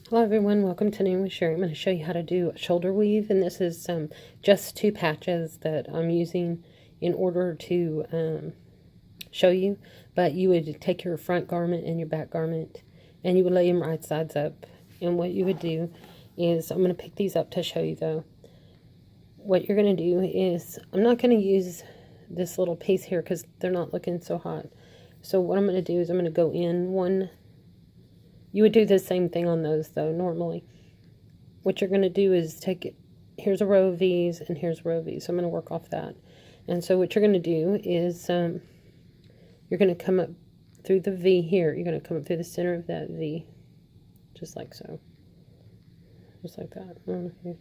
Hello everyone, welcome to Noon with Sherri. I'm going to show you how to do a shoulder weave, and this is just 2 patches that I'm using in order to show you. But you would take your front garment and your back garment and you would lay them right sides up. And what you would do is, I'm going to pick these up to show you though. What you're going to do is, I'm not going to use this little piece here because they're not looking so hot. So what I'm going to do is I'm going to go in one. You would do the same thing on those though normally. What you're going to do is take it, here's a row of V's and here's a row of V's. So I'm going to work off that. And so what you're going to do is you're going to come up through the V here. You're going to come up through the center of that V. Just like so. Just like that. I don't know if you're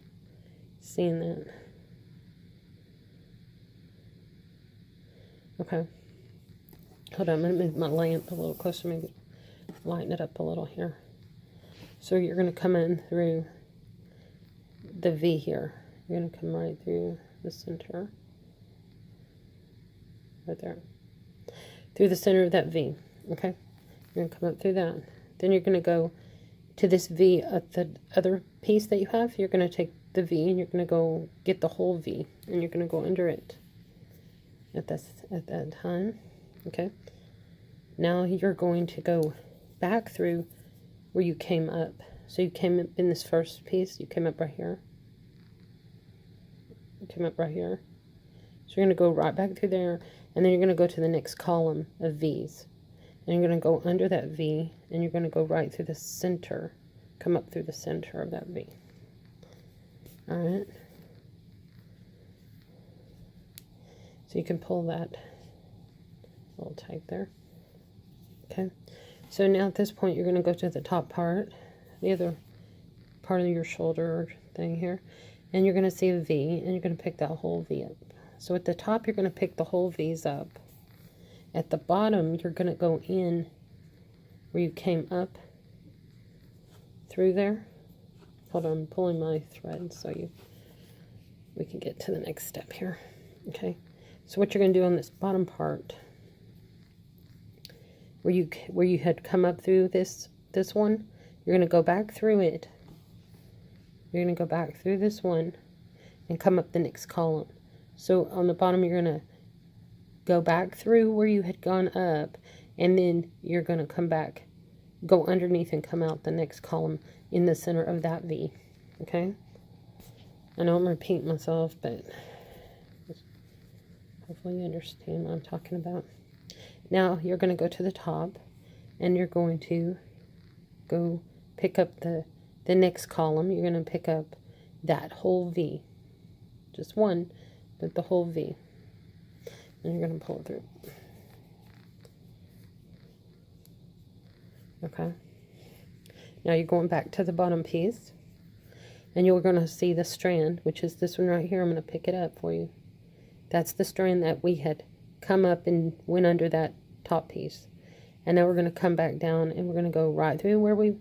seeing that. Okay. Hold on, I'm going to move my lamp a little closer, maybe lighten it up a little here. So you're going to come in through the V here. You're going to come right through the center. Right there. Through the center of that V. Okay? You're going to come up through that. Then you're going to go to this V at the other piece that you have. You're going to take the V and you're going to go get the whole V. And you're going to go under it at that time. Okay? Now you're going to go back through where you came up. So you came up in this first piece. You came up right here. You came up right here. So you're going to go right back through there. And then you're going to go to the next column of V's. And you're going to go under that V. And you're going to go right through the center. Come up through the center of that V. Alright. So you can pull that a little tight there. Okay. So now at this point you're going to go to the top part. The other part of your shoulder thing here. And you're going to see a V. And you're going to pick that whole V up. So at the top, you're going to pick the whole V's up. At the bottom, you're going to go in where you came up through there. Hold on, I'm pulling my thread so we can get to the next step here. Okay, so what you're going to do on this bottom part, where you had come up through this one, you're going to go back through it. You're going to go back through this one and come up the next column. So on the bottom, you're going to go back through where you had gone up, and then you're going to come back, go underneath and come out the next column in the center of that V. Okay? I know I'm repeating myself, but hopefully you understand what I'm talking about. Now you're going to go to the top, and you're going to go pick up the next column. You're going to pick up that whole V. Just one. But the whole V, and you're going to pull it through. Okay. Now you're going back to the bottom piece, and you're going to see the strand, which is this one right here. I'm going to pick it up for you. That's the strand that we had come up and went under that top piece. And now we're going to come back down, and we're going to go right through where we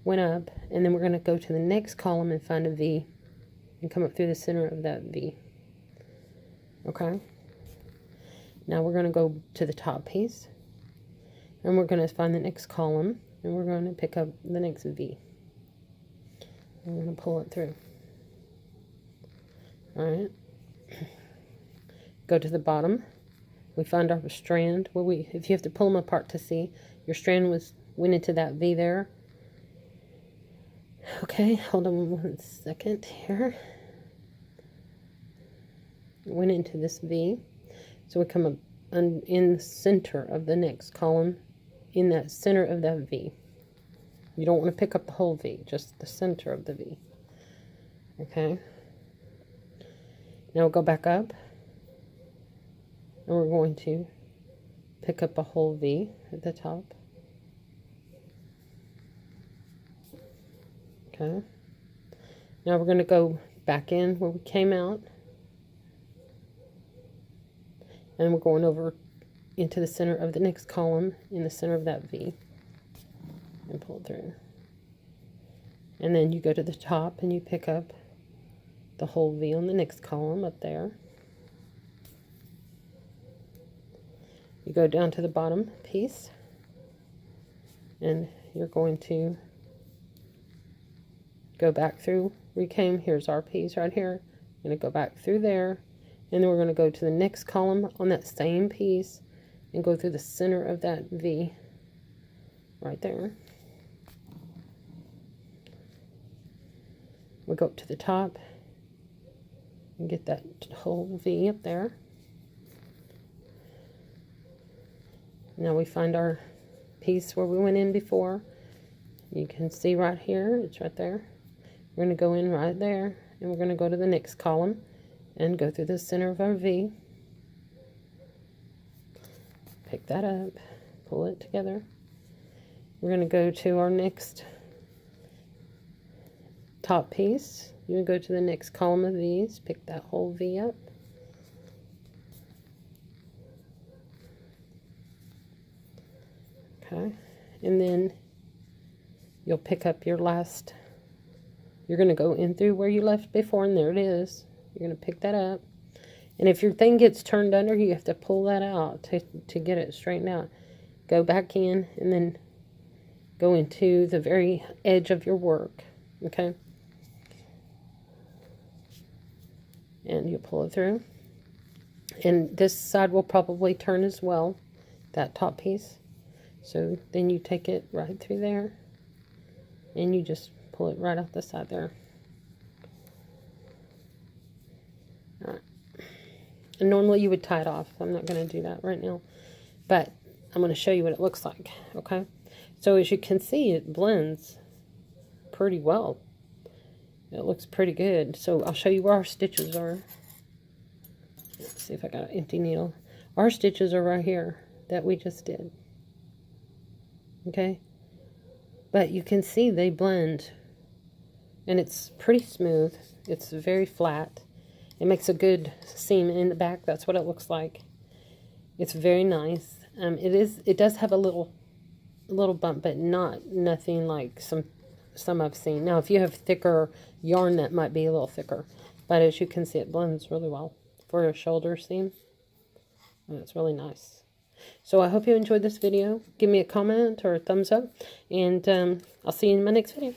went up, and then we're going to go to the next column and find a V, and come up through the center of that V. Okay, now we're going to go to the top piece, and we're going to find the next column, and we're going to pick up the next V. And we're going to pull it through. Alright, go to the bottom. We find our strand. If you have to pull them apart to see, your strand went into that V there. Okay, hold on 1 second here. Went into this V, so we come up in the center of the next column, in that center of that V. You don't want to pick up the whole V, just the center of the V. Okay. Now we'll go back up, and we're going to pick up a whole V at the top. Okay. Now we're going to go back in where we came out. And we're going over into the center of the next column, in the center of that V, and pull it through. And then you go to the top and you pick up the whole V on the next column up there. You go down to the bottom piece, and you're going to go back through where you came. Here's our piece right here. I'm going to go back through there, and then we're going to go to the next column on that same piece and go through the center of that V right there. We'll go up to the top and get that whole V up there. Now we find our piece where we went in before. You can see right here, it's right there. We're going to go in right there, and we're going to go to the next column and go through the center of our V. Pick that up, pull it together. We're going to go to our next top piece. You go to the next column of V's, pick that whole V up. Okay, and then you'll pick up your last, you're going to go in through where you left before, and there it is. You're going to pick that up. And if your thing gets turned under, you have to pull that out to get it straightened out. Go back in, and then go into the very edge of your work, okay? And you pull it through. And this side will probably turn as well, that top piece. So then you take it right through there, and you just pull it right off the side there. All right. And normally you would tie it off. I'm not going to do that right now, but I'm going to show you what it looks like, okay? So as you can see, it blends pretty well. It looks pretty good. So I'll show you where our stitches are. Let's see if I got an empty needle. Our stitches are right here that we just did. Okay, but you can see they blend, and it's pretty smooth. It's very flat. It makes a good seam in the back. That's what it looks like. It's very nice. It does have a little bump, but nothing like some I've seen. Now, if you have thicker yarn, that might be a little thicker, but as you can see, it blends really well for a shoulder seam. And it's really nice. So I hope you enjoyed this video. Give me a comment or a thumbs up, and I'll see you in my next video.